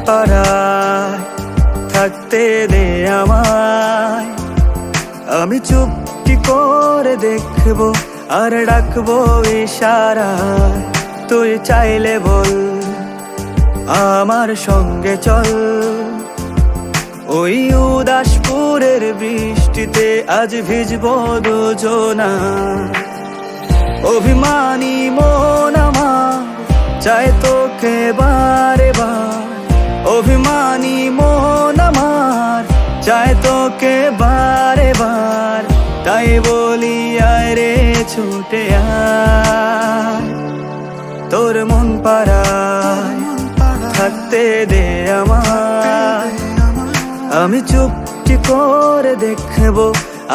পাড়ায় থাকতে দে আমায়। আমি চুপটি করে দেখবো আর ডাকবো ইশারায়। তুই চাইলে বল আমার সঙ্গে চল। ওই উদাসপুরের বৃষ্টিতে আজ ভিজবো দুজনা। অভিমানী মন আমার চায় তোকে বারে বার। অভিমানী মন আমার চায় তোকে বারে বার। তাই বলি আয় রে ছুটে আয়। তোর মন পাড়ায় থাকতে দে আমায়। আমি চুপটি করে দেখবো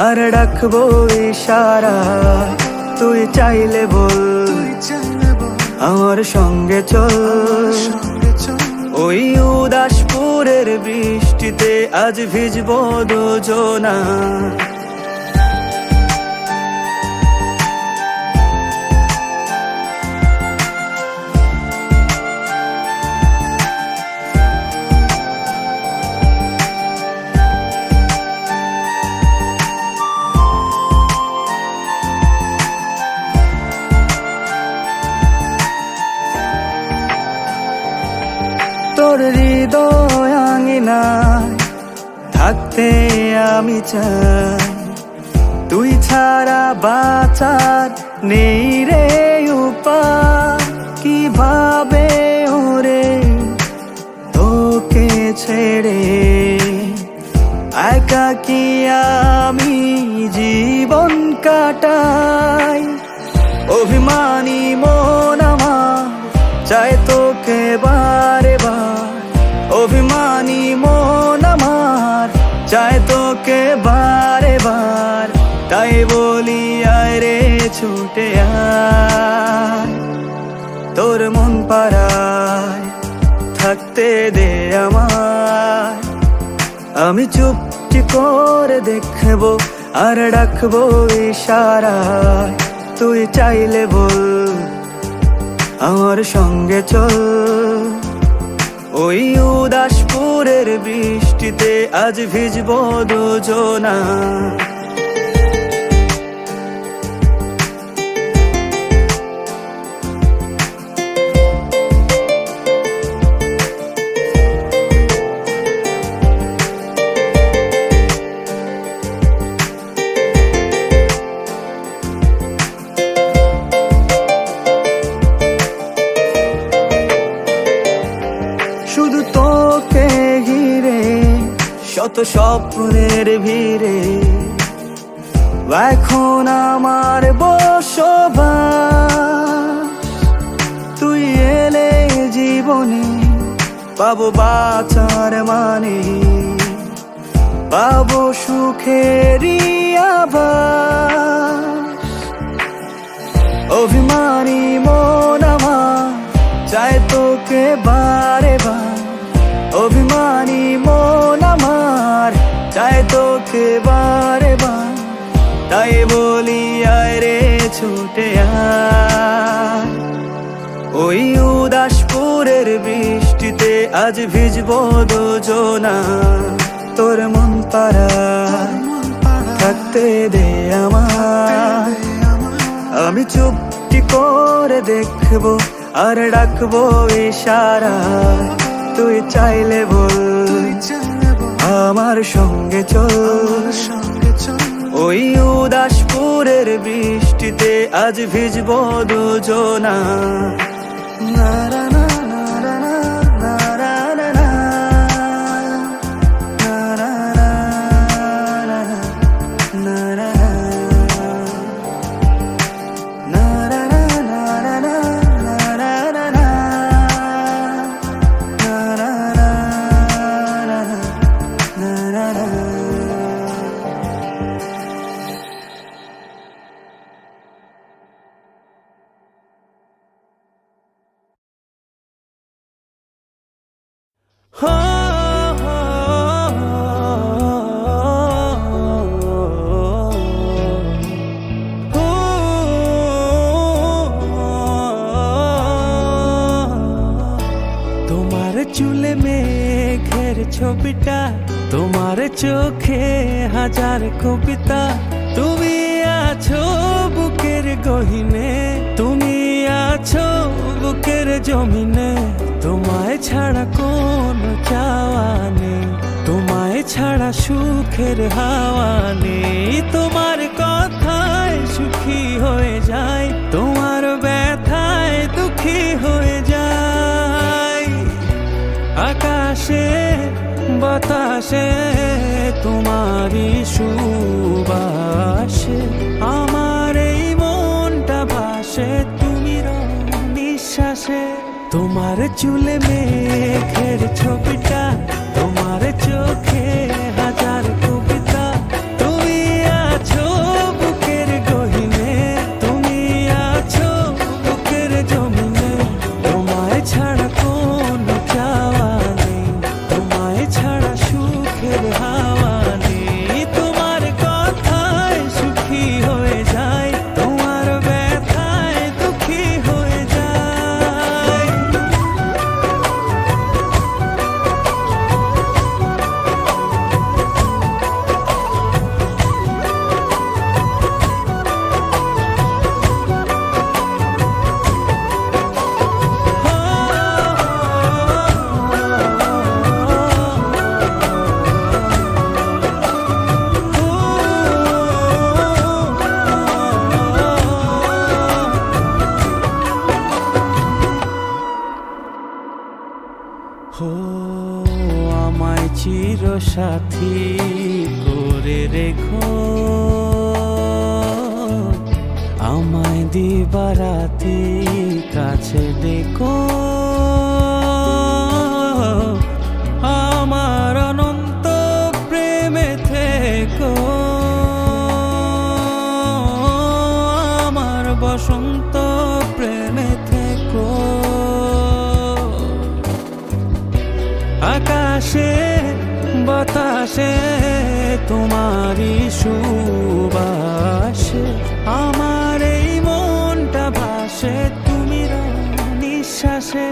আর ডাকবো ইশারায়। তুই চাইলে বল আমার সঙ্গে চল। ওই উদাসপুরের বৃষ্টিতে আজ ভিজবো দুজনা। তোর হৃদয় আঙিনায় থাকতে আমি চাই। তুই ছাড়া বাঁচার নেই রে উপায়। কিভাবে ওরে তোকে ছেড়ে একাকী আমি জীবন কাটাই। অভিমানী মন আমার চায় তোকে বারে বার। অভিমানী মন আমার চায় তোকে বারে বার। তাই বলি আয় রে ছুটে আয়। তোর মন পাড়ায় থাকতে দে আমায়। আমি চুপটি করে দেখবো আর ডাকবো ইশারায়। তুই চাইলে বল আমার সঙ্গে চল। ওই উদাসপুরের বৃষ্টিতে আজ ভিজবো দুজনা। শুধু তোকে ঘিরে শত স্বপ্নের ভিড়ে এখন আমার বসবাস। তুই এলে জীবনে পাবো বাঁচার মানে। পাবো সুখেরই আভাস। অভিমানী মন আমার চায় তোকে বারে বার। অভিমানী মন আমার চায় তোকে বারে বার। তাই বলি আয় রে ছুটে আয়। ওই উদাসপুরের বৃষ্টিতে আজ ভিজবো দুজনা। তোর মন পাড়ায় থাকতে দে আমায়। আমি চুপটি করে দেখবো আর ডাকবো ইশারায়। তুই চাইলে বল আমার সঙ্গে চল। ওই উদাসপুরের বৃষ্টিতে আজ ভিজবো দুজনা। চুলে মেঘের ছবিটা, তোমার চোখে হাজার কবিতা। তুমি আছো বুকের গহিনে, তুমি আছো বুকের জমিনে। তোমায় ছাড়া কোনো চাওয়া নেই, তোমায় ছাড়া সুখের হাওয়া নেই। তোমার কথায় সুখী হয়ে যায়, তোমার ব্যথায় দুঃখী হয়ে যায়। আকাশে বাতাসে তোমারই সুবাসে আমার এই মনটা ভাসে, তুমি নিঃশ্বাসে। তোমার চুলে মেঘের ছবিটা, তোমার চোখে হাজার কবিতা। তুমি আছো বুকের গহিনে, তুমি আছো বুকের জমিনে। তোমায় ছাড়া কোনো চাওয়া নেই, তোমায় ছাড়া সুখের হাওয়া নেই। তোমার কথায় সুখী হয়ে যায়, তোমার ব্যথায় দুঃখী হয়ে যায়। ও আমায় চির সাথী করে রেখো, আমায় দিবারাতি কাছে ডেকো। আমার অনন্ত প্রেমে থেকো, আমার বসন্ত প্রেমে থেকো। আকাশে বাতাসে তোমারই সুবাসে আমার এই মনটা ভাসে, তুমি নিঃশ্বাসে।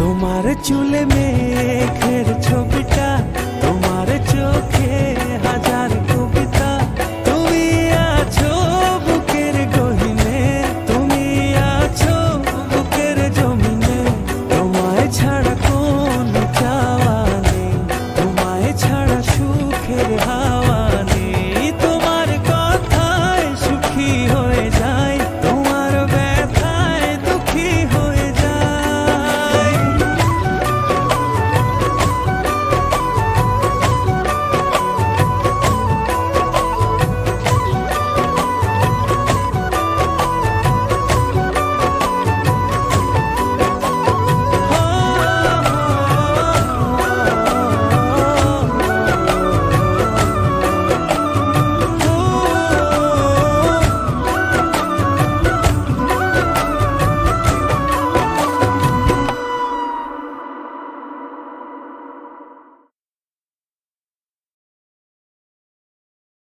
তোমার চুলে মেঘের ছবিটা, তোমার চোখে হাজার